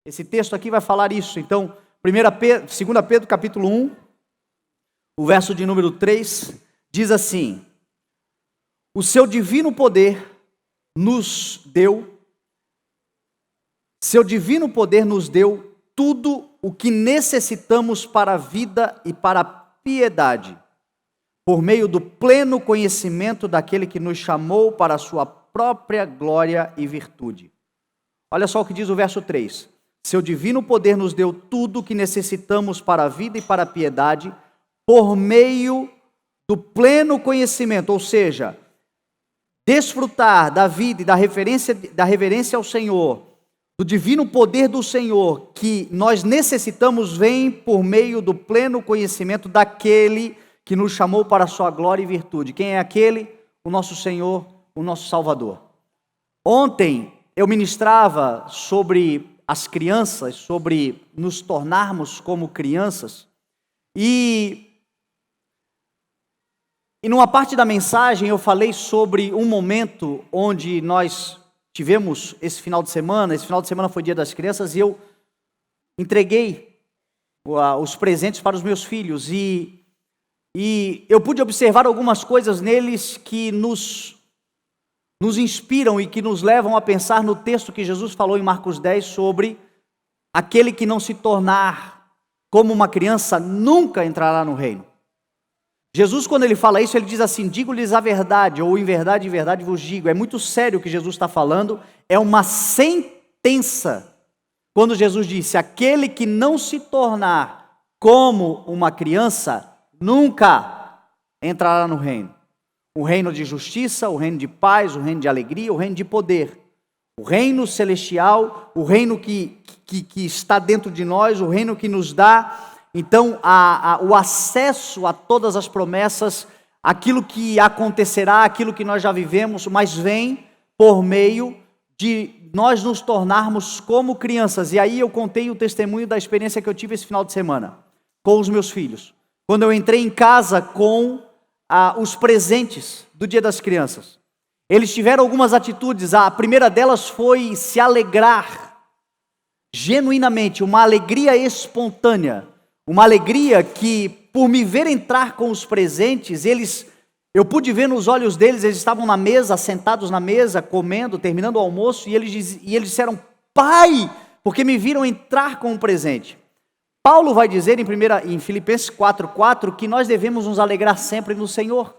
Esse texto aqui vai falar isso. Então, 2 Pedro capítulo 1, o verso de número 3, diz assim: o seu divino poder nos deu tudo o que necessitamos para a vida e para a piedade, por meio do pleno conhecimento daquele que nos chamou para a sua própria glória e virtude. Olha só o que diz o verso 3. Seu divino poder nos deu tudo o que necessitamos para a vida e para a piedade, por meio do pleno conhecimento, ou seja, desfrutar da vida e da reverência ao Senhor, do divino poder do Senhor, que nós necessitamos, vem por meio do pleno conhecimento daquele que nos chamou para a sua glória e virtude. Quem é aquele? O nosso Senhor, o nosso Salvador. Ontem eu ministrava sobre as crianças, sobre nos tornarmos como crianças, e numa parte da mensagem eu falei sobre um momento onde nós tivemos esse final de semana foi Dia das Crianças, e eu entreguei os presentes para os meus filhos, e eu pude observar algumas coisas neles que nos inspiram e que nos levam a pensar no texto que Jesus falou em Marcos 10 sobre aquele que não se tornar como uma criança nunca entrará no reino. Jesus, quando ele fala isso, ele diz assim: digo-lhes a verdade, ou em verdade vos digo. É muito sério o que Jesus está falando, é uma sentença. Quando Jesus disse: aquele que não se tornar como uma criança nunca entrará no reino. O reino de justiça, o reino de paz, o reino de alegria, o reino de poder. O reino celestial, o reino que está dentro de nós, o reino que nos dá, então, o acesso a todas as promessas, aquilo que acontecerá, aquilo que nós já vivemos, mas vem por meio de nós nos tornarmos como crianças. E aí eu contei o testemunho da experiência que eu tive esse final de semana, com os meus filhos. Quando eu entrei em casa com os presentes do Dia das Crianças. Eles tiveram algumas atitudes. A primeira delas foi se alegrar genuinamente, uma alegria espontânea, uma alegria que, por me ver entrar com os presentes, eu pude ver nos olhos deles, eles estavam na mesa, sentados na mesa, comendo, terminando o almoço, e eles disseram: pai, porque me viram entrar com um presente. Paulo vai dizer em Filipenses 4:4 que nós devemos nos alegrar sempre no Senhor.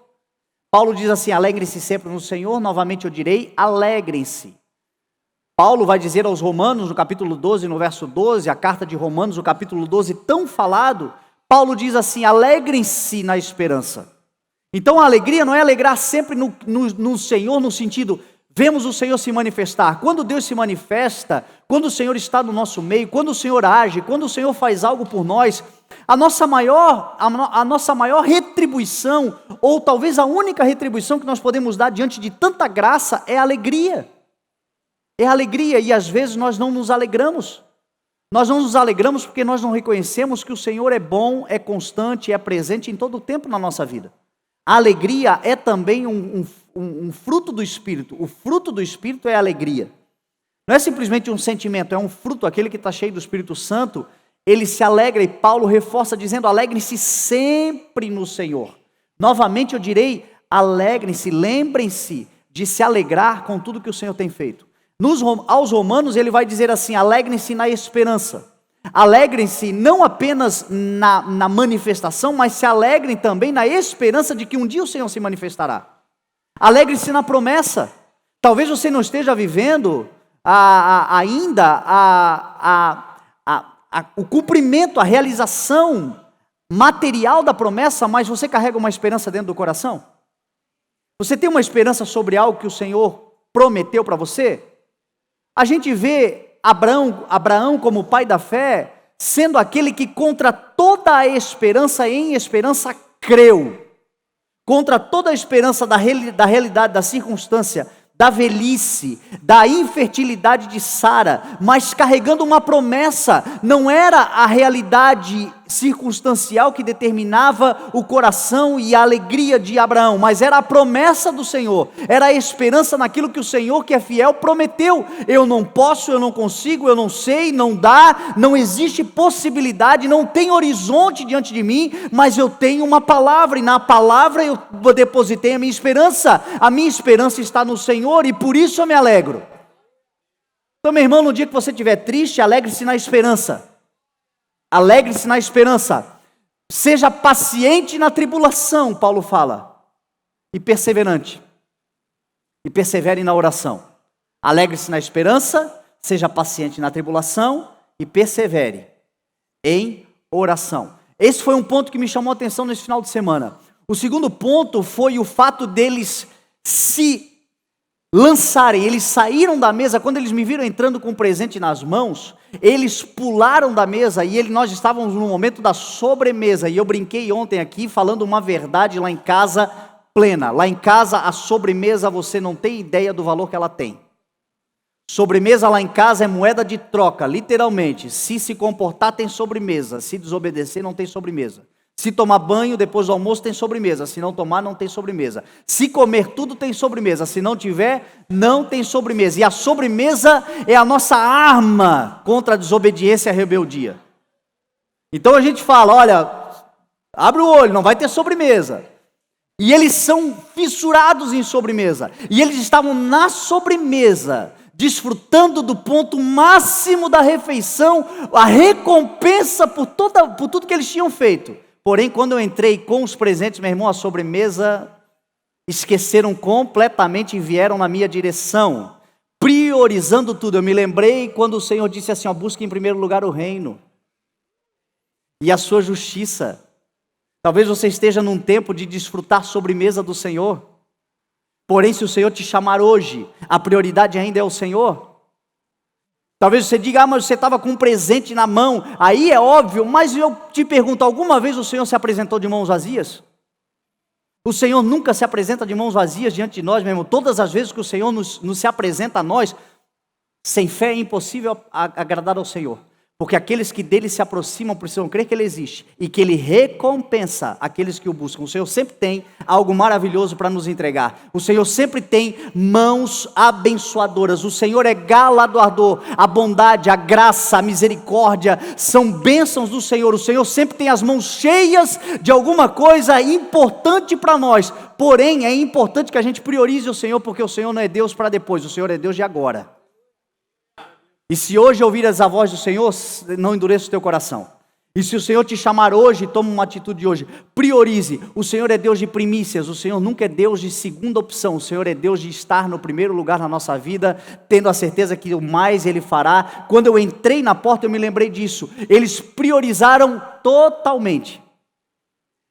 Paulo diz assim: alegrem-se sempre no Senhor, novamente eu direi, alegrem-se. Paulo vai dizer aos Romanos, no capítulo 12, no verso 12, a carta de Romanos, no capítulo 12, tão falado, Paulo diz assim: alegrem-se na esperança. Então a alegria não é alegrar sempre no Senhor, no sentido, vemos o Senhor se manifestar. Quando Deus se manifesta, quando o Senhor está no nosso meio, quando o Senhor age, quando o Senhor faz algo por nós, a nossa maior retribuição, ou talvez a única retribuição que nós podemos dar diante de tanta graça, é alegria. É alegria, e às vezes nós não nos alegramos. Nós não nos alegramos porque nós não reconhecemos que o Senhor é bom, é constante, é presente em todo o tempo na nossa vida. A alegria é também um fruto do Espírito. O fruto do Espírito é a alegria. Não é simplesmente um sentimento, é um fruto. Aquele que está cheio do Espírito Santo, ele se alegra, e Paulo reforça dizendo: alegrem-se sempre no Senhor. Novamente eu direi, alegrem-se, lembrem-se de se alegrar com tudo que o Senhor tem feito. Aos Romanos ele vai dizer assim: alegrem-se na esperança. Alegrem-se não apenas na manifestação, mas se alegrem também na esperança de que um dia o Senhor se manifestará. Alegre-se na promessa. Talvez você não esteja vivendo ainda o cumprimento, a realização material da promessa, mas você carrega uma esperança dentro do coração? Você tem uma esperança sobre algo que o Senhor prometeu para você? A gente vê Abraão como pai da fé, sendo aquele que contra toda a esperança, em esperança creu. Contra toda a esperança da realidade, da circunstância, da velhice, da infertilidade de Sara, mas carregando uma promessa. Não era a realidade circunstancial que determinava o coração e a alegria de Abraão, mas era a promessa do Senhor, era a esperança naquilo que o Senhor, que é fiel, prometeu. Eu não posso, eu não consigo, eu não sei, não dá, não existe possibilidade, não tem horizonte diante de mim, mas eu tenho uma palavra, e na palavra eu depositei a minha esperança está no Senhor, e por isso eu me alegro. Então, meu irmão, no dia que você estiver triste, alegre-se na esperança. Alegre-se na esperança. Seja paciente na tribulação, Paulo fala, e perseverante. E persevere na oração. Alegre-se na esperança, seja paciente na tribulação e persevere em oração. Esse foi um ponto que me chamou a atenção nesse final de semana. O segundo ponto foi o fato deles se lançarem, eles saíram da mesa. Quando eles me viram entrando com o presente nas mãos, eles pularam da mesa, e nós estávamos no momento da sobremesa, e eu brinquei ontem aqui, falando uma verdade lá em casa plena. Lá em casa, a sobremesa, você não tem ideia do valor que ela tem. Sobremesa lá em casa é moeda de troca, literalmente. Se comportar, tem sobremesa. Se desobedecer, não tem sobremesa. Se tomar banho depois do almoço, tem sobremesa. Se não tomar, não tem sobremesa. Se comer tudo, tem sobremesa. Se não tiver, não tem sobremesa. E a sobremesa é a nossa arma contra a desobediência e a rebeldia. Então a gente fala, olha, abre o olho, não vai ter sobremesa. E eles são fissurados em sobremesa. E eles estavam na sobremesa, desfrutando do ponto máximo da refeição, a recompensa por tudo que eles tinham feito. Porém, quando eu entrei com os presentes, meu irmão, a sobremesa, esqueceram completamente e vieram na minha direção, priorizando tudo. Eu me lembrei quando o Senhor disse assim, busque em primeiro lugar o reino e a sua justiça. Talvez você esteja num tempo de desfrutar a sobremesa do Senhor. Porém, se o Senhor te chamar hoje, a prioridade ainda é o Senhor. Talvez você diga, mas você estava com um presente na mão. Aí é óbvio, mas eu te pergunto, alguma vez o Senhor se apresentou de mãos vazias? O Senhor nunca se apresenta de mãos vazias diante de nós, meu irmão. Todas as vezes que o Senhor nos se apresenta a nós, sem fé é impossível agradar ao Senhor. Porque aqueles que dele se aproximam precisam crer que ele existe e que ele recompensa aqueles que o buscam. O Senhor sempre tem algo maravilhoso para nos entregar. O Senhor sempre tem mãos abençoadoras. O Senhor é galardoador. A bondade, a graça, a misericórdia são bênçãos do Senhor. O Senhor sempre tem as mãos cheias de alguma coisa importante para nós. Porém, é importante que a gente priorize o Senhor, porque o Senhor não é Deus para depois, o Senhor é Deus de agora. E se hoje ouvires a voz do Senhor, não endureça o teu coração. E se o Senhor te chamar hoje, toma uma atitude hoje. Priorize. O Senhor é Deus de primícias. O Senhor nunca é Deus de segunda opção. O Senhor é Deus de estar no primeiro lugar na nossa vida, tendo a certeza que o mais Ele fará. Quando eu entrei na porta, eu me lembrei disso. Eles priorizaram totalmente.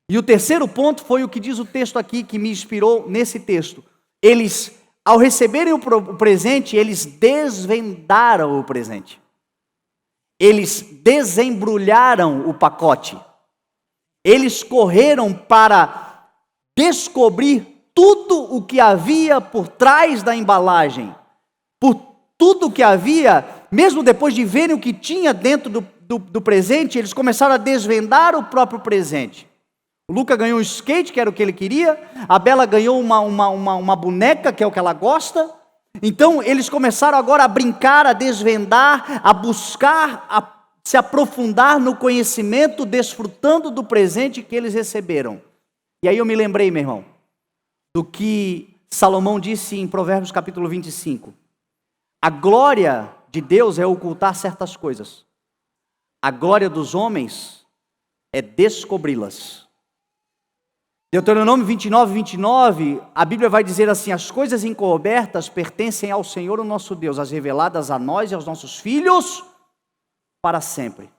E o terceiro ponto foi o que diz o texto aqui, que me inspirou nesse texto. Eles, ao receberem o presente, eles desvendaram o presente. Eles desembrulharam o pacote. Eles correram para descobrir tudo o que havia por trás da embalagem. Por tudo o que havia, mesmo depois de verem o que tinha dentro do presente, eles começaram a desvendar o próprio presente. O Luca ganhou um skate, que era o que ele queria. A Bela ganhou uma boneca, que é o que ela gosta. Então, eles começaram agora a brincar, a desvendar, a buscar, a se aprofundar no conhecimento, desfrutando do presente que eles receberam. E aí eu me lembrei, meu irmão, do que Salomão disse em Provérbios capítulo 25. A glória de Deus é ocultar certas coisas. A glória dos homens é descobri-las. Deuteronômio 29, a Bíblia vai dizer assim: as coisas encobertas pertencem ao Senhor, o nosso Deus, as reveladas a nós e aos nossos filhos para sempre.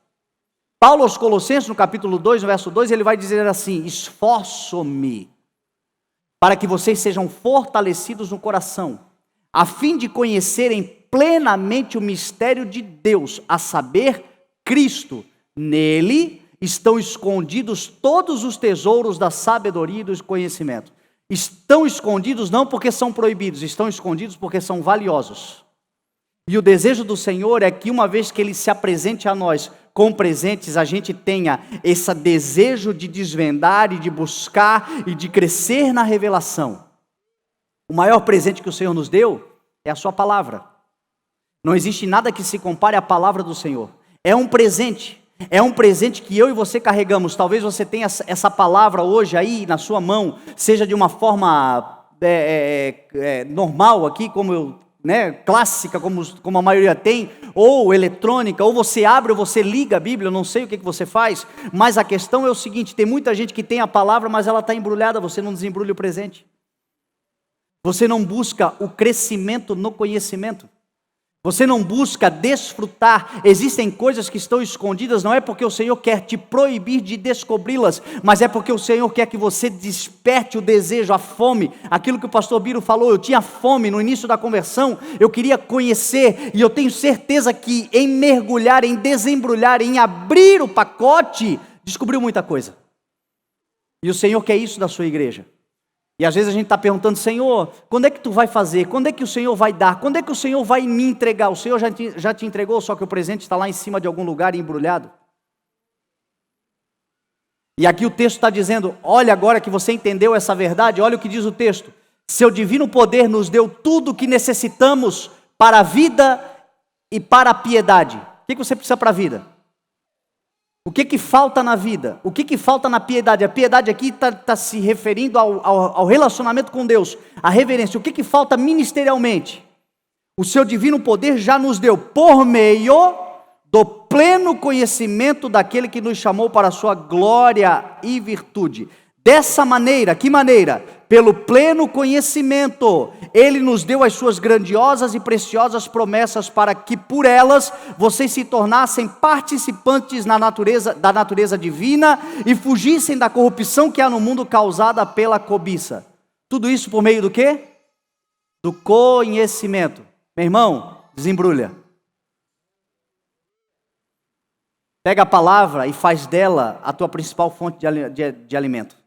Paulo aos Colossenses, no capítulo 2, no verso 2, ele vai dizer assim: esforço-me para que vocês sejam fortalecidos no coração, a fim de conhecerem plenamente o mistério de Deus, a saber, Cristo. Nele estão escondidos todos os tesouros da sabedoria e do conhecimento. Estão escondidos não porque são proibidos, estão escondidos porque são valiosos. E o desejo do Senhor é que uma vez que Ele se apresente a nós com presentes, a gente tenha esse desejo de desvendar e de buscar e de crescer na revelação. O maior presente que o Senhor nos deu é a sua palavra. Não existe nada que se compare à palavra do Senhor. É um presente que eu e você carregamos. Talvez você tenha essa palavra hoje aí na sua mão, seja de uma forma normal aqui, clássica, como a maioria tem, ou eletrônica, ou você abre ou você liga a Bíblia, eu não sei o que você faz, mas a questão é o seguinte: tem muita gente que tem a palavra, mas ela está embrulhada, você não desembrulha o presente. Você não busca o crescimento no conhecimento. Você não busca desfrutar. Existem coisas que estão escondidas, não é porque o Senhor quer te proibir de descobri-las, mas é porque o Senhor quer que você desperte o desejo, a fome. Aquilo que o pastor Biro falou, eu tinha fome no início da conversão, eu queria conhecer, e eu tenho certeza que em mergulhar, em desembrulhar, em abrir o pacote, descobriu muita coisa. E o Senhor quer isso da sua igreja. E às vezes a gente está perguntando: Senhor, quando é que tu vai fazer? Quando é que o Senhor vai dar? Quando é que o Senhor vai me entregar? O Senhor já te entregou, só que o presente está lá em cima de algum lugar embrulhado. E aqui o texto está dizendo: olha, agora que você entendeu essa verdade, olha o que diz o texto: seu divino poder nos deu tudo o que necessitamos para a vida e para a piedade. O que você precisa para a vida? O que falta na vida? O que falta na piedade? A piedade aqui está se referindo ao relacionamento com Deus, a reverência. O que falta ministerialmente? O seu divino poder já nos deu por meio do pleno conhecimento daquele que nos chamou para a sua glória e virtude. Dessa maneira, que maneira? Pelo pleno conhecimento, Ele nos deu as suas grandiosas e preciosas promessas para que por elas vocês se tornassem participantes da natureza divina e fugissem da corrupção que há no mundo causada pela cobiça. Tudo isso por meio do quê? Do conhecimento. Meu irmão, desembrulha. Pega a palavra e faz dela a tua principal fonte de alimento.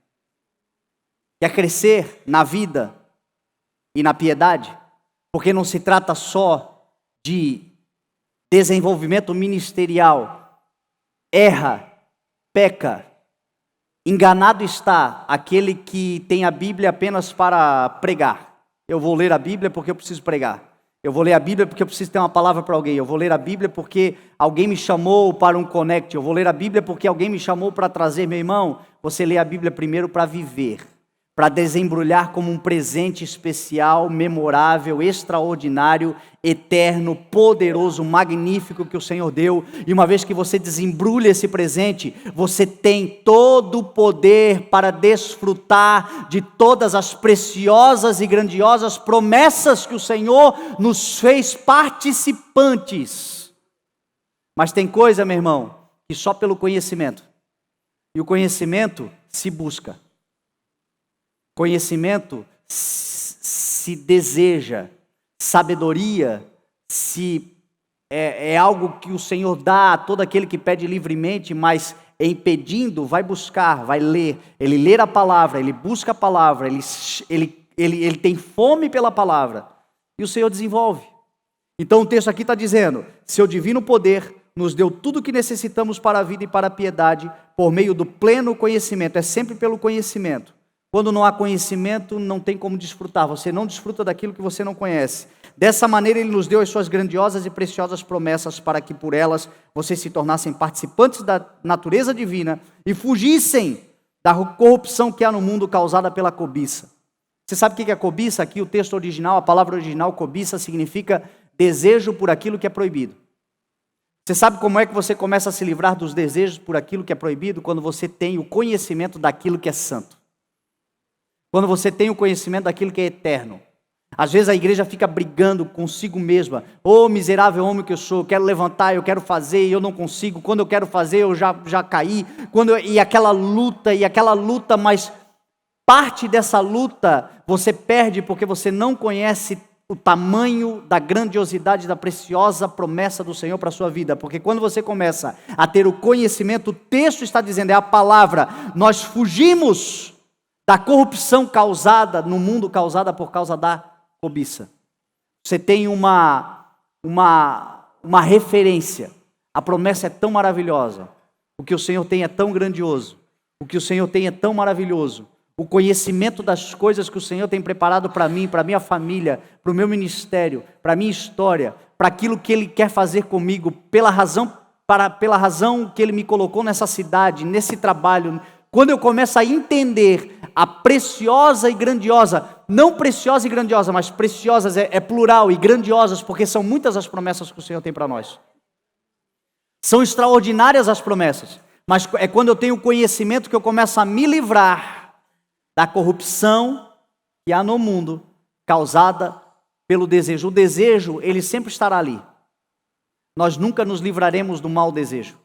Quer crescer na vida e na piedade? Porque não se trata só de desenvolvimento ministerial. Erra, peca, enganado está aquele que tem a Bíblia apenas para pregar. Eu vou ler a Bíblia porque eu preciso pregar. Eu vou ler a Bíblia porque eu preciso ter uma palavra para alguém. Eu vou ler a Bíblia porque alguém me chamou para um connect. Eu vou ler a Bíblia porque alguém me chamou para trazer. Meu irmão, você lê a Bíblia primeiro para viver, para desembrulhar como um presente especial, memorável, extraordinário, eterno, poderoso, magnífico que o Senhor deu. E uma vez que você desembrulha esse presente, você tem todo o poder para desfrutar de todas as preciosas e grandiosas promessas que o Senhor nos fez participantes. Mas tem coisa, meu irmão, que só pelo conhecimento. E o conhecimento se busca. Conhecimento se deseja, sabedoria é algo que o Senhor dá a todo aquele que pede livremente, mas em pedindo vai buscar, vai ler. Ele lê a palavra, ele busca a palavra, ele tem fome pela palavra e o Senhor desenvolve. Então o texto aqui está dizendo: seu divino poder nos deu tudo o que necessitamos para a vida e para a piedade por meio do pleno conhecimento. É sempre pelo conhecimento. Quando não há conhecimento, não tem como desfrutar. Você não desfruta daquilo que você não conhece. Dessa maneira, Ele nos deu as suas grandiosas e preciosas promessas para que por elas vocês se tornassem participantes da natureza divina e fugissem da corrupção que há no mundo causada pela cobiça. Você sabe o que é cobiça? Aqui o texto original, a palavra original, cobiça, significa desejo por aquilo que é proibido. Você sabe como é que você começa a se livrar dos desejos por aquilo que é proibido? Quando você tem o conhecimento daquilo que é santo. Quando você tem o conhecimento daquilo que é eterno. Às vezes a igreja fica brigando consigo mesma. Ô miserável homem que eu sou, eu quero levantar, eu quero fazer e eu não consigo. Quando eu quero fazer eu já caí. E aquela luta, mas parte dessa luta você perde porque você não conhece o tamanho da grandiosidade da preciosa promessa do Senhor para a sua vida. Porque quando você começa a ter o conhecimento, o texto está dizendo, é a palavra, nós fugimos da corrupção causada no mundo, causada por causa da cobiça. Você tem uma referência. A promessa é tão maravilhosa. O que o Senhor tem é tão grandioso. O que o Senhor tem é tão maravilhoso. O conhecimento das coisas que o Senhor tem preparado para mim, para minha família, para o meu ministério, para a minha história, para aquilo que Ele quer fazer comigo, pela razão que Ele me colocou nessa cidade, nesse trabalho. Quando eu começo a entender a preciosa e grandiosa, não preciosa e grandiosa, mas preciosas é plural, e grandiosas, porque são muitas as promessas que o Senhor tem para nós. São extraordinárias as promessas, mas é quando eu tenho conhecimento que eu começo a me livrar da corrupção que há no mundo, causada pelo desejo. O desejo, ele sempre estará ali. Nós nunca nos livraremos do mau desejo.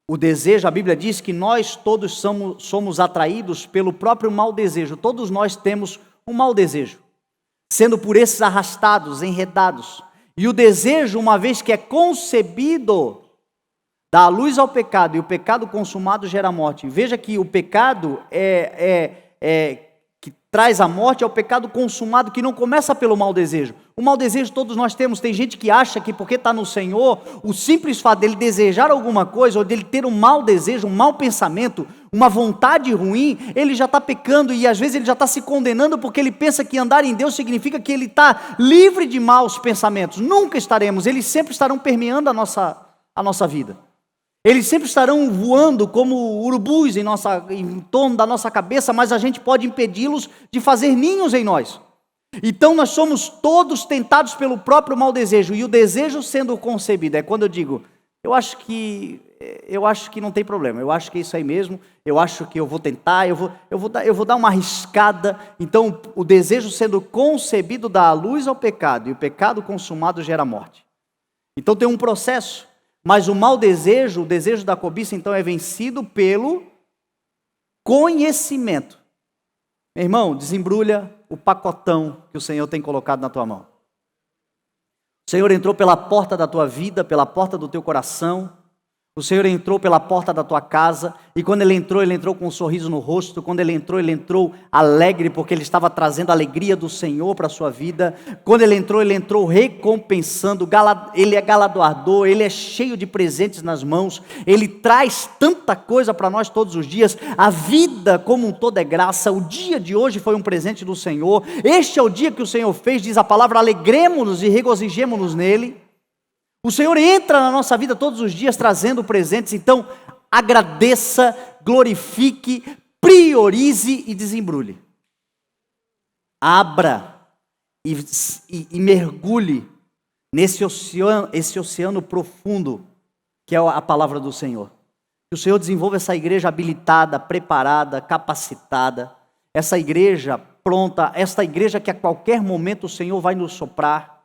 O desejo, a Bíblia diz que nós todos somos atraídos pelo próprio mau desejo. Todos nós temos um mau desejo, sendo por esses arrastados, enredados. E o desejo, uma vez que é concebido, dá luz ao pecado, e o pecado consumado gera morte. Veja que o pecado que traz a morte é o pecado consumado, que não começa pelo mau desejo. O mau desejo todos nós temos. Tem gente que acha que porque está no Senhor, o simples fato dele desejar alguma coisa, ou dele ter um mau desejo, um mau pensamento, uma vontade ruim, ele já está pecando, e às vezes ele já está se condenando, porque ele pensa que andar em Deus significa que ele está livre de maus pensamentos. Nunca estaremos, eles sempre estarão permeando a nossa vida. Eles sempre estarão voando como urubus em torno da nossa cabeça, mas a gente pode impedi-los de fazer ninhos em nós. Então nós somos todos tentados pelo próprio mau desejo, e o desejo sendo concebido, é quando eu digo, eu acho que não tem problema, eu acho que é isso aí mesmo, eu acho que eu vou tentar, eu vou dar uma arriscada. Então o desejo sendo concebido dá a luz ao pecado, e o pecado consumado gera morte. Então tem um processo. Mas o mau desejo, o desejo da cobiça, então é vencido pelo conhecimento. Meu irmão, desembrulha o pacotão que o Senhor tem colocado na tua mão. O Senhor entrou pela porta da tua vida, pela porta do teu coração. O Senhor entrou pela porta da tua casa, e quando Ele entrou com um sorriso no rosto. Quando Ele entrou alegre, porque Ele estava trazendo a alegria do Senhor para a sua vida. Quando Ele entrou recompensando. Ele é galardoador, Ele é cheio de presentes nas mãos, Ele traz tanta coisa para nós todos os dias. A vida como um todo é graça. O dia de hoje foi um presente do Senhor. Este é o dia que o Senhor fez, diz a palavra, alegremos-nos e regozijemo-nos nele. O Senhor entra na nossa vida todos os dias trazendo presentes. Então agradeça, glorifique, priorize e desembrulhe. Abra e mergulhe nesse oceano profundo que é a palavra do Senhor. Que o Senhor desenvolva essa igreja habilitada, preparada, capacitada, essa igreja pronta, esta igreja que a qualquer momento o Senhor vai nos soprar.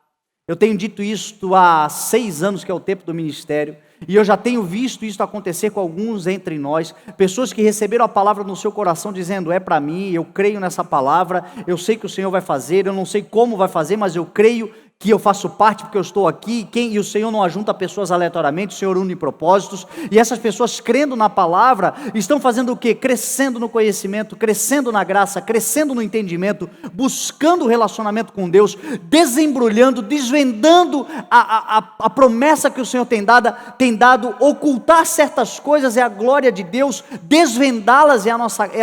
Eu tenho dito isto há 6 anos, que é o tempo do ministério, e eu já tenho visto isso acontecer com alguns entre nós, pessoas que receberam a palavra no seu coração dizendo, é para mim, eu creio nessa palavra, eu sei que o Senhor vai fazer, eu não sei como vai fazer, mas eu creio que eu faço parte porque eu estou aqui, e o Senhor não ajunta pessoas aleatoriamente, o Senhor une propósitos, e essas pessoas crendo na palavra, estão fazendo o quê? Crescendo no conhecimento, crescendo na graça, crescendo no entendimento, buscando o relacionamento com Deus, desembrulhando, desvendando a promessa que o Senhor tem dado, ocultar certas coisas é a glória de Deus, desvendá-las é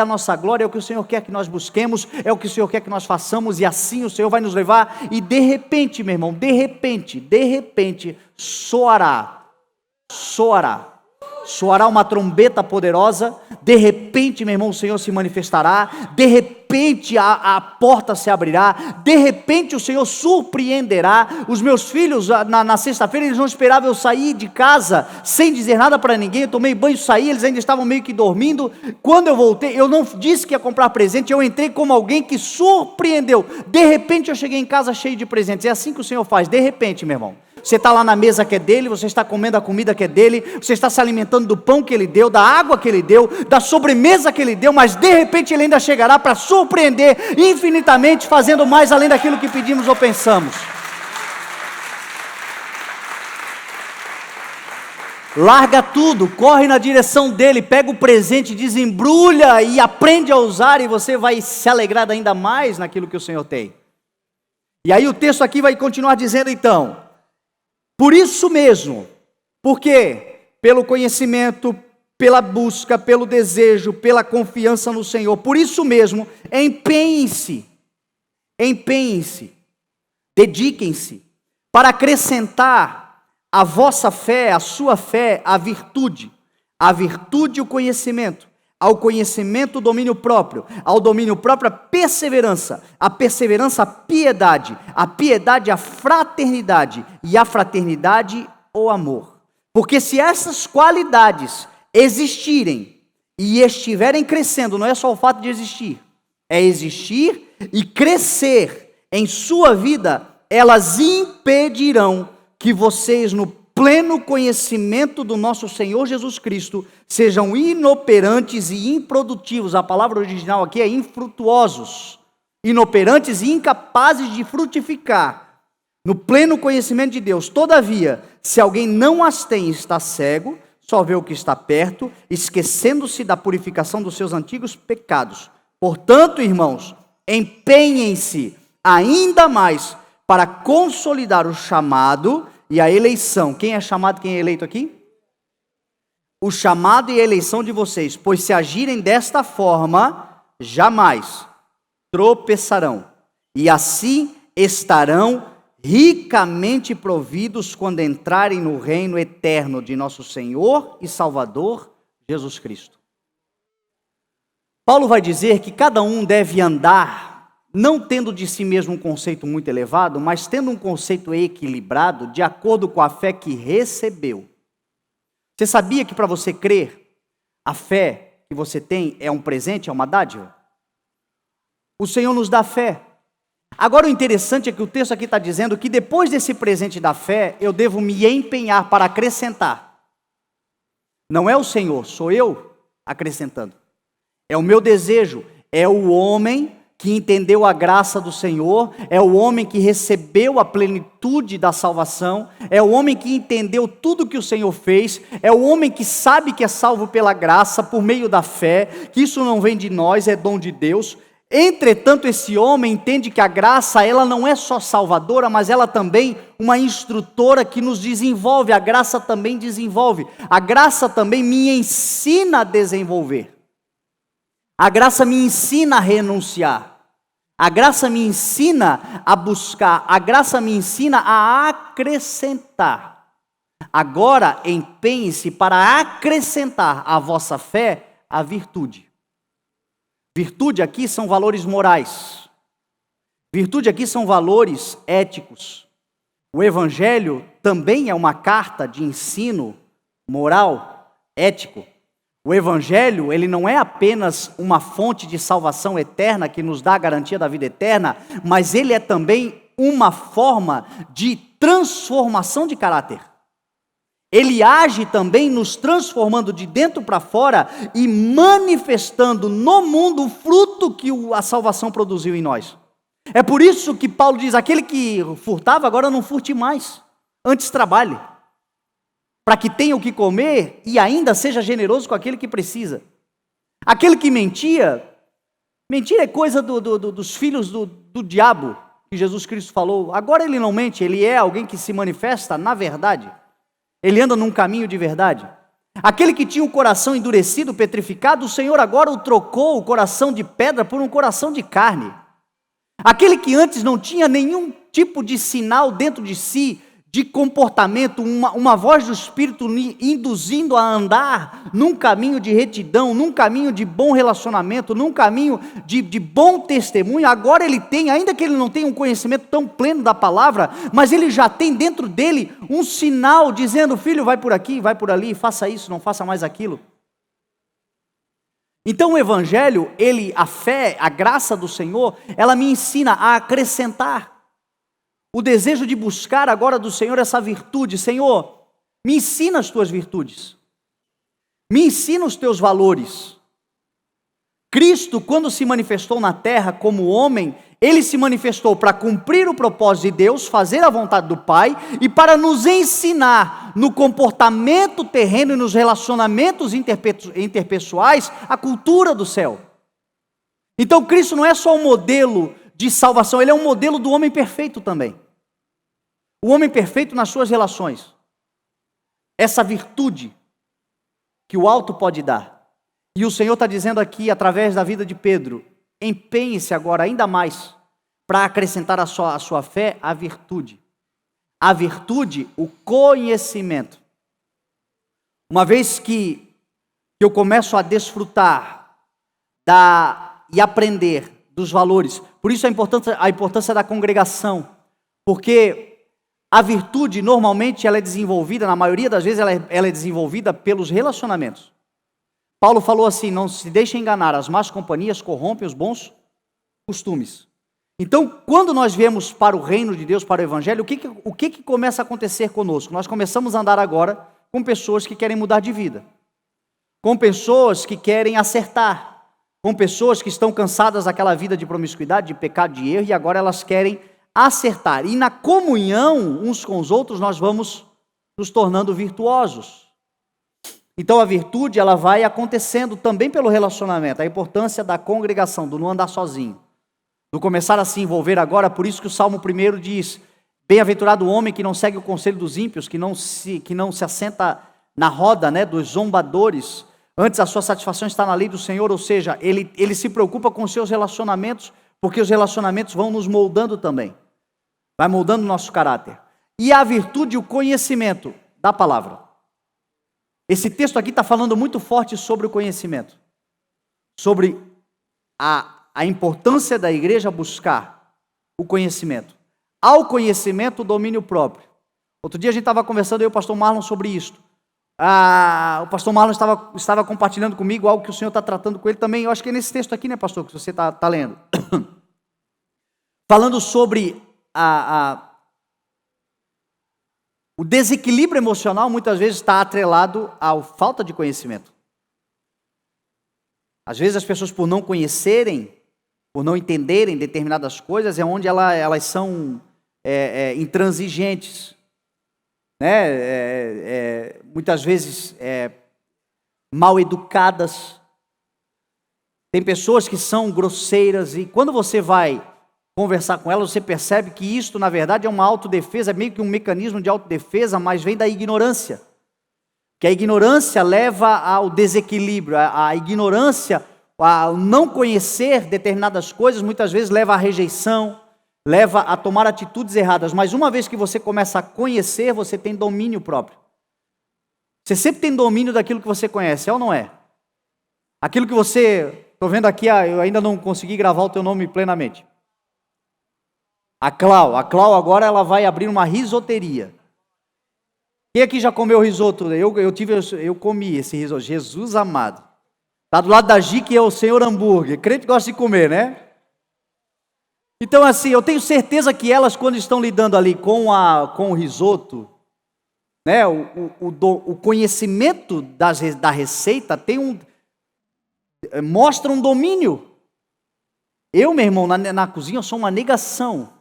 a nossa glória, é o que o Senhor quer que nós busquemos, é o que o Senhor quer que nós façamos, e assim o Senhor vai nos levar, e de repente, meu irmão, de repente, soará uma trombeta poderosa, de repente, meu irmão, o Senhor se manifestará, de repente a porta se abrirá, de repente o Senhor surpreenderá. Os meus filhos, na sexta-feira, eles não esperavam eu sair de casa, sem dizer nada para ninguém, eu tomei banho, saí, eles ainda estavam meio que dormindo. Quando eu voltei, eu não disse que ia comprar presente, eu entrei como alguém que surpreendeu, de repente eu cheguei em casa cheio de presentes. É assim que o Senhor faz, de repente, meu irmão. Você está lá na mesa que é dele, você está comendo a comida que é dele, você está se alimentando do pão que ele deu, da água que ele deu, da sobremesa que ele deu, mas de repente ele ainda chegará para surpreender infinitamente, fazendo mais além daquilo que pedimos ou pensamos. Larga tudo, corre na direção dele, pega o presente, desembrulha e aprende a usar, e você vai se alegrar ainda mais naquilo que o Senhor tem. E aí o texto aqui vai continuar dizendo então, por isso mesmo, Por quê? Pelo conhecimento, pela busca, pelo desejo, pela confiança no Senhor. Por isso mesmo, empenhem-se, dediquem-se para acrescentar à vossa fé, à sua fé, a virtude o conhecimento, ao conhecimento o domínio próprio, ao domínio próprio a perseverança a piedade, a piedade a fraternidade e a fraternidade o amor. Porque se essas qualidades existirem e estiverem crescendo, não é só o fato de existir, é existir e crescer em sua vida, elas impedirão que vocês, no pleno conhecimento do nosso Senhor Jesus Cristo, sejam inoperantes e improdutivos. A palavra original aqui é infrutuosos, inoperantes e incapazes de frutificar no pleno conhecimento de Deus. Todavia, se alguém não as tem, está cego, só vê o que está perto, esquecendo-se da purificação dos seus antigos pecados. Portanto, irmãos, empenhem-se ainda mais para consolidar o chamado e a eleição. Quem é chamado, quem é eleito aqui? O chamado e a eleição de vocês, pois se agirem desta forma, jamais tropeçarão, e assim estarão ricamente providos quando entrarem no reino eterno de nosso Senhor e Salvador Jesus Cristo. Paulo vai dizer que cada um deve andar, não tendo de si mesmo um conceito muito elevado, mas tendo um conceito equilibrado, de acordo com a fé que recebeu. Você sabia que para você crer, a fé que você tem é um presente, é uma dádiva? O Senhor nos dá fé. Agora o interessante é que o texto aqui está dizendo que depois desse presente da fé, eu devo me empenhar para acrescentar. Não é o Senhor, sou eu acrescentando. É o meu desejo, é o homem que entendeu a graça do Senhor, é o homem que recebeu a plenitude da salvação, é o homem que entendeu tudo que o Senhor fez, é o homem que sabe que é salvo pela graça, por meio da fé, que isso não vem de nós, é dom de Deus. Entretanto, esse homem entende que a graça, ela não é só salvadora, mas ela também uma instrutora que nos desenvolve, a graça também desenvolve, a graça também me ensina a desenvolver. A graça me ensina a renunciar, a graça me ensina a buscar, a graça me ensina a acrescentar. Agora empenhe-se para acrescentar à vossa fé a virtude. Virtude aqui são valores morais, virtude aqui são valores éticos. O Evangelho também é uma carta de ensino moral, ético. O Evangelho, ele não é apenas uma fonte de salvação eterna que nos dá a garantia da vida eterna, mas ele é também uma forma de transformação de caráter. Ele age também nos transformando de dentro para fora e manifestando no mundo o fruto que a salvação produziu em nós. É por isso que Paulo diz, aquele que furtava agora não furte mais, antes trabalhe, para que tenha o que comer e ainda seja generoso com aquele que precisa. Aquele que mentia, mentira é coisa dos filhos do diabo, que Jesus Cristo falou. Agora ele não mente, ele é alguém que se manifesta na verdade. Ele anda num caminho de verdade. Aquele que tinha o coração endurecido, petrificado, o Senhor agora o trocou o coração de pedra por um coração de carne. Aquele que antes não tinha nenhum tipo de sinal dentro de si, de comportamento, uma voz do Espírito induzindo a andar num caminho de retidão, num caminho de bom relacionamento, num caminho de bom testemunho. Agora ele tem, ainda que ele não tenha um conhecimento tão pleno da palavra, mas ele já tem dentro dele um sinal dizendo, filho, vai por aqui, vai por ali, faça isso, não faça mais aquilo. Então o Evangelho, a fé, a graça do Senhor, ela me ensina a acrescentar. O desejo de buscar agora do Senhor essa virtude. Senhor, me ensina as tuas virtudes. Me ensina os teus valores. Cristo, quando se manifestou na terra como homem, ele se manifestou para cumprir o propósito de Deus, fazer a vontade do Pai e para nos ensinar no comportamento terreno e nos relacionamentos interpessoais a cultura do céu. Então Cristo não é só um modelo de salvação, ele é um modelo do homem perfeito também. O homem perfeito nas suas relações. essa virtude que o alto pode dar. E o Senhor está dizendo aqui, através da vida de Pedro, empenhe-se agora ainda mais para acrescentar à sua fé a virtude. A virtude, o conhecimento. Uma vez que eu começo a desfrutar e aprender dos valores, por isso a importância da congregação, porque a virtude normalmente ela é desenvolvida, na maioria das vezes ela é desenvolvida pelos relacionamentos. Paulo falou assim, não se deixe enganar, as más companhias corrompem os bons costumes. Então, quando nós viemos para o reino de Deus, para o evangelho, o que começa a acontecer conosco? Nós começamos a andar agora com pessoas que querem mudar de vida, com pessoas que querem acertar, com pessoas que estão cansadas daquela vida de promiscuidade, de pecado, de erro, e agora elas querem acertar. E na comunhão uns com os outros, nós vamos nos tornando virtuosos. Então a virtude, ela vai acontecendo também pelo relacionamento, a importância da congregação, do não andar sozinho, do começar a se envolver agora. Por isso que o Salmo 1 diz, bem-aventurado o homem que não segue o conselho dos ímpios, que não se assenta na roda, dos zombadores, antes a sua satisfação está na lei do Senhor, ou seja, ele se preocupa com os seus relacionamentos, porque os relacionamentos vão nos moldando também, vai moldando o nosso caráter. E a virtude, o conhecimento da palavra. Esse texto aqui está falando muito forte sobre o conhecimento, sobre a importância da igreja buscar o conhecimento. Ao conhecimento, o domínio próprio. Outro dia a gente estava conversando, eu e o pastor Marlon, sobre isto. O pastor Marlon estava compartilhando comigo algo que o Senhor está tratando com ele também. Eu acho que é nesse texto aqui, pastor, que você está lendo. Falando sobre o desequilíbrio emocional, muitas vezes está atrelado à falta de conhecimento. Às vezes as pessoas, por não conhecerem, por não entenderem determinadas coisas, é onde elas são intransigentes, muitas vezes mal educadas. Tem pessoas que são grosseiras, e quando você vai conversar com elas, você percebe que isto, na verdade, é uma autodefesa, é meio que um mecanismo de autodefesa, mas vem da ignorância. Que a ignorância leva ao desequilíbrio, a ignorância, a não conhecer determinadas coisas, muitas vezes leva à rejeição, leva a tomar atitudes erradas. Mas uma vez que você começa a conhecer, você tem domínio próprio. Você sempre tem domínio daquilo que você conhece, é ou não é? Aquilo que você... Estou vendo aqui, eu ainda não consegui gravar o teu nome plenamente. A Clau agora ela vai abrir uma risoteria. Quem aqui já comeu risoto? Eu comi esse risoto, Jesus amado. Está do lado da Gi, que é o Senhor Hambúrguer. Crente gosta de comer, né? Então assim, eu tenho certeza que elas, quando estão lidando ali com o risoto, o conhecimento da receita mostra um domínio. Eu, meu irmão, na cozinha eu sou uma negação.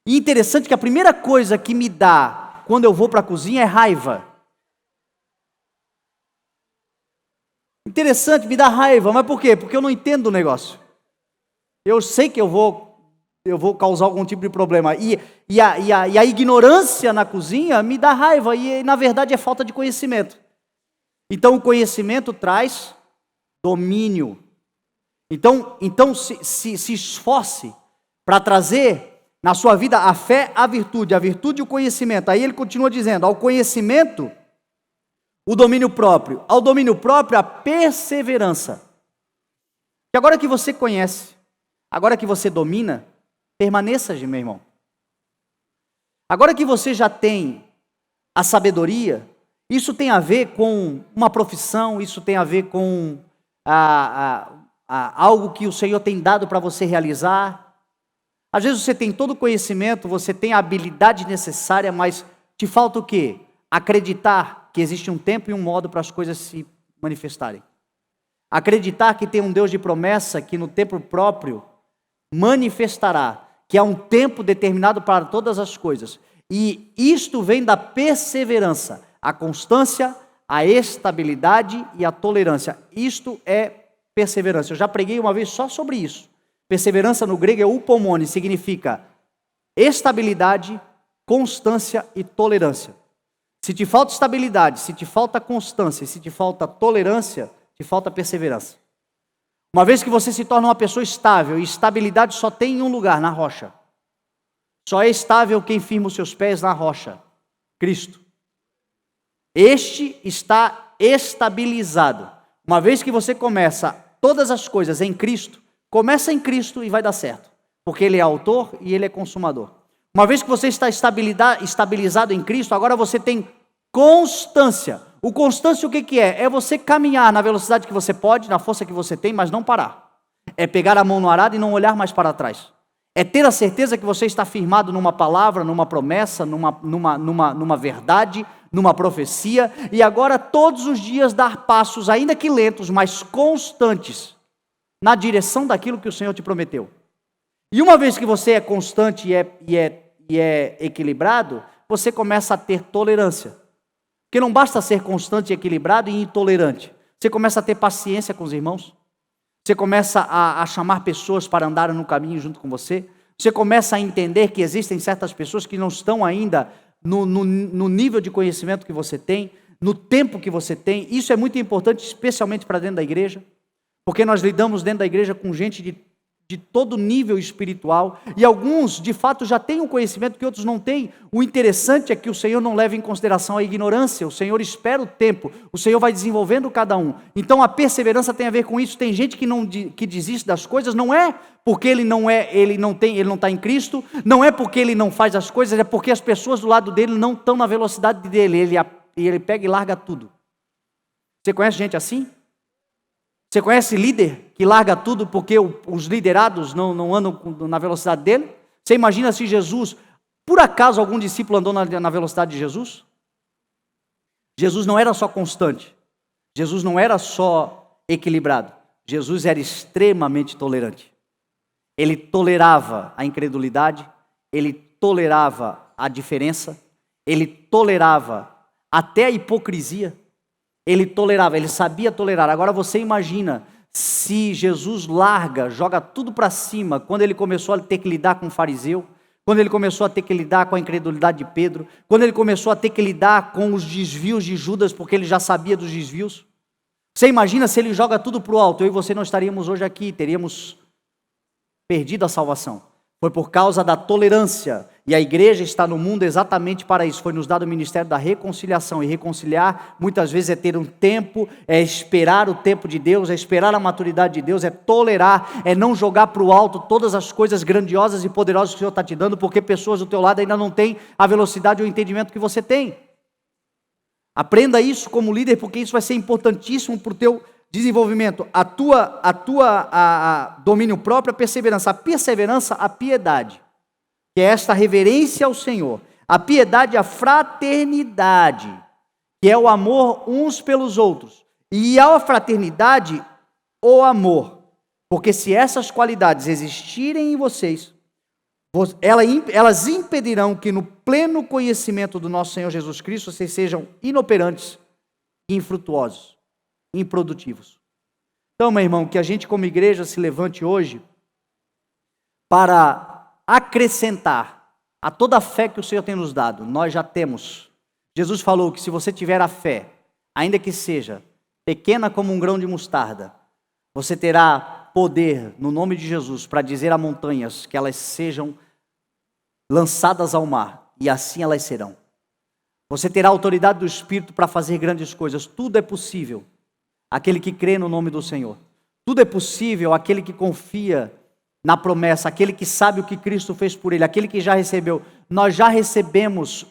E interessante que a primeira coisa que me dá quando eu vou para a cozinha é raiva. Interessante, me dá raiva, mas por quê? Porque eu não entendo o negócio. Eu sei que eu vou causar algum tipo de problema. E a ignorância na cozinha me dá raiva, e na verdade é falta de conhecimento. Então o conhecimento traz domínio. Então se esforce para trazer na sua vida a fé, a virtude e o conhecimento. Aí ele continua dizendo, ao conhecimento, o domínio próprio. Ao domínio próprio, a perseverança. E agora que você conhece, agora que você domina, permaneça, meu irmão. Agora que você já tem a sabedoria, isso tem a ver com uma profissão, isso tem a ver com algo que o Senhor tem dado para você realizar. Às vezes você tem todo o conhecimento, você tem a habilidade necessária, mas te falta o quê? Acreditar que existe um tempo e um modo para as coisas se manifestarem. Acreditar que tem um Deus de promessa que no tempo próprio manifestará, que há um tempo determinado para todas as coisas. E isto vem da perseverança, a constância, a estabilidade e a tolerância. Isto é perseverança. Eu já preguei uma vez só sobre isso. Perseverança no grego é upomone, significa estabilidade, constância e tolerância. Se te falta estabilidade, se te falta constância, se te falta tolerância, te falta perseverança. Uma vez que você se torna uma pessoa estável, e estabilidade só tem em um lugar, na rocha. Só é estável quem firma os seus pés na rocha, Cristo. Este está estabilizado. Uma vez que você começa todas as coisas em Cristo, começa em Cristo e vai dar certo. Porque Ele é autor e Ele é consumador. Uma vez que você está estabilizado em Cristo, agora você tem constância. O constância o que é? É você caminhar na velocidade que você pode, na força que você tem, mas não parar. É pegar a mão no arado e não olhar mais para trás. É ter a certeza que você está firmado numa palavra, numa promessa, numa verdade, numa profecia, e agora todos os dias dar passos, ainda que lentos, mas constantes, na direção daquilo que o Senhor te prometeu. E uma vez que você é constante e é equilibrado, você começa a ter tolerância. Porque não basta ser constante, equilibrado e intolerante. Você começa a ter paciência com os irmãos. Você começa a chamar pessoas para andarem no caminho junto com você. Você começa a entender que existem certas pessoas que não estão ainda no nível de conhecimento que você tem, no tempo que você tem. Isso é muito importante, especialmente para dentro da igreja. Porque nós lidamos dentro da igreja com gente de todo nível espiritual, e alguns de fato já têm um conhecimento que outros não têm. O interessante é que o Senhor não leva em consideração a ignorância, o Senhor espera o tempo, o Senhor vai desenvolvendo cada um. Então a perseverança tem a ver com isso. Tem gente que desiste das coisas, não é porque ele não está em Cristo, não é porque ele não faz as coisas, é porque as pessoas do lado dele não estão na velocidade dele, ele pega e larga tudo. Você conhece gente assim? Você conhece líder que larga tudo porque os liderados não andam na velocidade dele? Você imagina se Jesus, por acaso algum discípulo andou na velocidade de Jesus? Jesus não era só constante, Jesus não era só equilibrado, Jesus era extremamente tolerante. Ele tolerava a incredulidade, ele tolerava a diferença, ele tolerava até a hipocrisia. Ele tolerava, ele sabia tolerar. Agora você imagina se Jesus joga tudo para cima, quando ele começou a ter que lidar com o fariseu, quando ele começou a ter que lidar com a incredulidade de Pedro, quando ele começou a ter que lidar com os desvios de Judas, porque ele já sabia dos desvios. Você imagina se ele joga tudo para o alto, eu e você não estaríamos hoje aqui, teríamos perdido a salvação. Foi por causa da tolerância, e a igreja está no mundo exatamente para isso. Foi nos dado o ministério da reconciliação, e reconciliar muitas vezes é ter um tempo, é esperar o tempo de Deus, é esperar a maturidade de Deus, é tolerar, é não jogar para o alto todas as coisas grandiosas e poderosas que o Senhor está te dando, porque pessoas do teu lado ainda não têm a velocidade ou o entendimento que você tem. Aprenda isso como líder, porque isso vai ser importantíssimo para o teu desenvolvimento, a domínio próprio, a perseverança, a piedade, que é esta reverência ao Senhor, a piedade, a fraternidade, que é o amor uns pelos outros, e a fraternidade, o amor, porque se essas qualidades existirem em vocês, elas impedirão que no pleno conhecimento do nosso Senhor Jesus Cristo, vocês sejam inoperantes e infrutuosos, improdutivos. Então, meu irmão, que a gente como igreja se levante hoje para acrescentar a toda a fé que o Senhor tem nos dado. Nós já temos. Jesus falou que se você tiver a fé, ainda que seja pequena como um grão de mostarda, você terá poder no nome de Jesus para dizer a montanhas que elas sejam lançadas ao mar, e assim elas serão. Você terá a autoridade do Espírito para fazer grandes coisas. Tudo é possível aquele que crê no nome do Senhor. Tudo é possível aquele que confia na promessa, aquele que sabe o que Cristo fez por ele, aquele que já recebeu. Nós já recebemos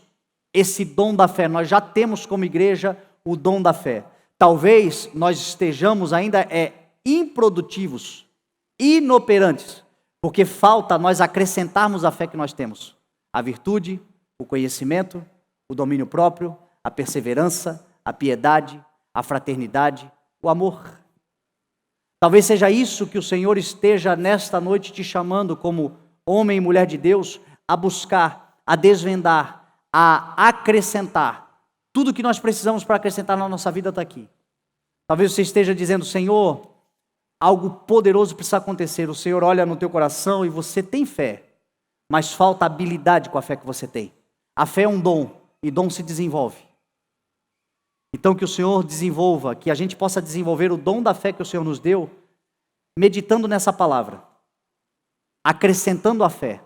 esse dom da fé, nós já temos como igreja o dom da fé. Talvez nós estejamos ainda improdutivos, inoperantes, porque falta nós acrescentarmos a fé que nós temos. A virtude, o conhecimento, o domínio próprio, a perseverança, a piedade, a fraternidade, o amor. Talvez seja isso que o Senhor esteja nesta noite te chamando como homem e mulher de Deus, a buscar, a desvendar, a acrescentar. Tudo que nós precisamos para acrescentar na nossa vida está aqui. Talvez você esteja dizendo: Senhor, algo poderoso precisa acontecer. O Senhor olha no teu coração e você tem fé, mas falta habilidade com a fé que você tem. A fé é um dom, e dom se desenvolve. Então que o Senhor desenvolva, que a gente possa desenvolver o dom da fé que o Senhor nos deu, meditando nessa palavra, acrescentando a fé.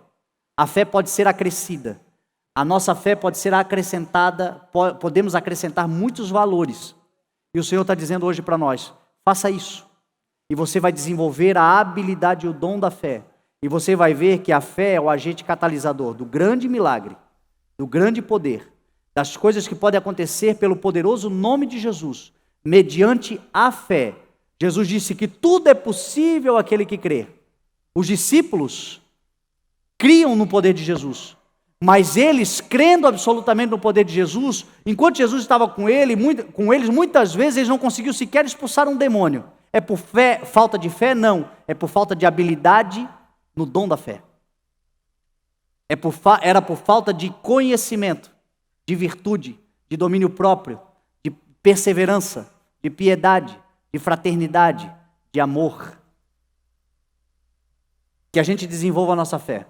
A fé pode ser acrescida, a nossa fé pode ser acrescentada, podemos acrescentar muitos valores. E o Senhor está dizendo hoje para nós, faça isso. E você vai desenvolver a habilidade e o dom da fé. E você vai ver que a fé é o agente catalisador do grande milagre, do grande poder, das coisas que podem acontecer pelo poderoso nome de Jesus, mediante a fé. Jesus disse que tudo é possível àquele que crê. Os discípulos criam no poder de Jesus, mas eles, crendo absolutamente no poder de Jesus, enquanto Jesus estava com eles, muitas vezes eles não conseguiam sequer expulsar um demônio. É por fé, falta de fé? Não. É por falta de habilidade no dom da fé. Era por falta de conhecimento, de virtude, de domínio próprio, de perseverança, de piedade, de fraternidade, de amor. Que a gente desenvolva a nossa fé.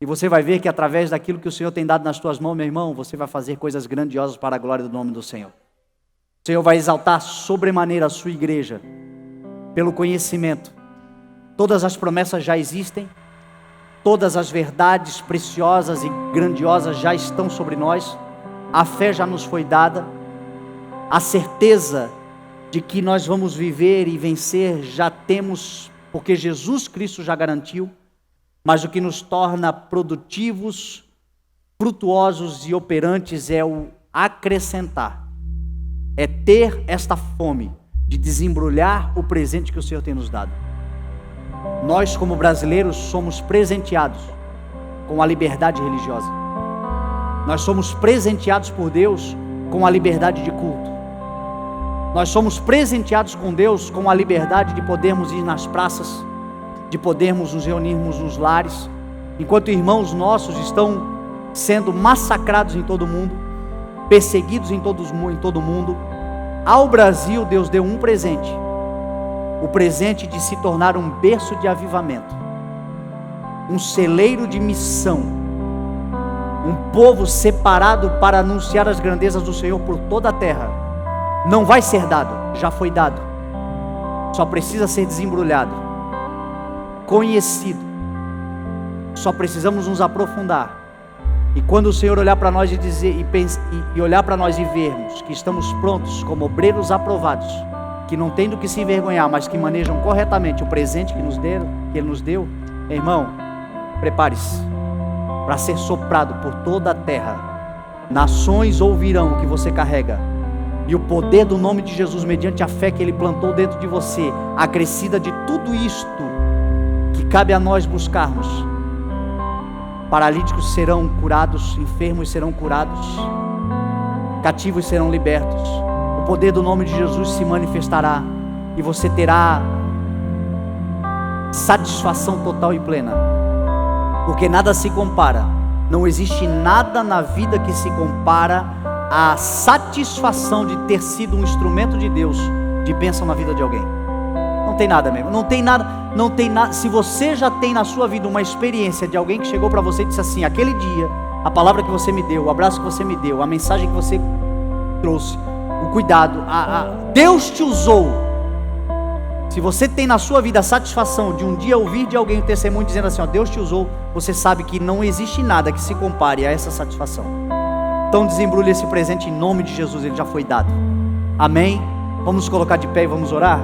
E você vai ver que através daquilo que o Senhor tem dado nas tuas mãos, meu irmão, você vai fazer coisas grandiosas para a glória do nome do Senhor. O Senhor vai exaltar sobremaneira a sua igreja, pelo conhecimento. Todas as promessas já existem, todas as verdades preciosas e grandiosas já estão sobre nós, a fé já nos foi dada, a certeza de que nós vamos viver e vencer já temos, porque Jesus Cristo já garantiu. Mas o que nos torna produtivos, frutuosos e operantes é o acrescentar. É ter esta fome de desembrulhar o presente que o Senhor tem nos dado. Nós, como brasileiros, somos presenteados com a liberdade religiosa. Nós somos presenteados por Deus com a liberdade de culto. Nós somos presenteados com Deus com a liberdade de podermos ir nas praças, de podermos nos reunirmos nos lares, enquanto irmãos nossos estão sendo massacrados em todo o mundo, perseguidos em todo o mundo. Ao Brasil, Deus deu um presente, o presente de se tornar um berço de avivamento, um celeiro de missão, um povo separado para anunciar as grandezas do Senhor por toda a terra. Não vai ser dado, já foi dado, só precisa ser desembrulhado, conhecido. Só precisamos nos aprofundar. E quando o Senhor olhar para nós e olhar para nós e vermos que estamos prontos como obreiros aprovados, que não tem do que se envergonhar, mas que manejam corretamente o presente que Ele nos deu, irmão, prepare-se para ser soprado por toda a terra. Nações ouvirão o que você carrega, e o poder do nome de Jesus, mediante a fé que Ele plantou dentro de você, acrescida de tudo isto que cabe a nós buscarmos. Paralíticos serão curados, enfermos serão curados, cativos serão libertos. O poder do nome de Jesus se manifestará e você terá satisfação total e plena, porque nada se compara, não existe nada na vida que se compara à satisfação de ter sido um instrumento de Deus de bênção na vida de alguém. Não tem nada mesmo, não tem nada. Se você já tem na sua vida uma experiência de alguém que chegou para você e disse assim: aquele dia, a palavra que você me deu, o abraço que você me deu, a mensagem que você trouxe, o cuidado, Deus te usou. Se você tem na sua vida a satisfação de um dia ouvir de alguém um testemunho dizendo assim: ó, Deus te usou, você sabe que não existe nada que se compare a essa satisfação. Então desembrulhe esse presente em nome de Jesus, ele já foi dado. Amém? Vamos nos colocar de pé e vamos orar?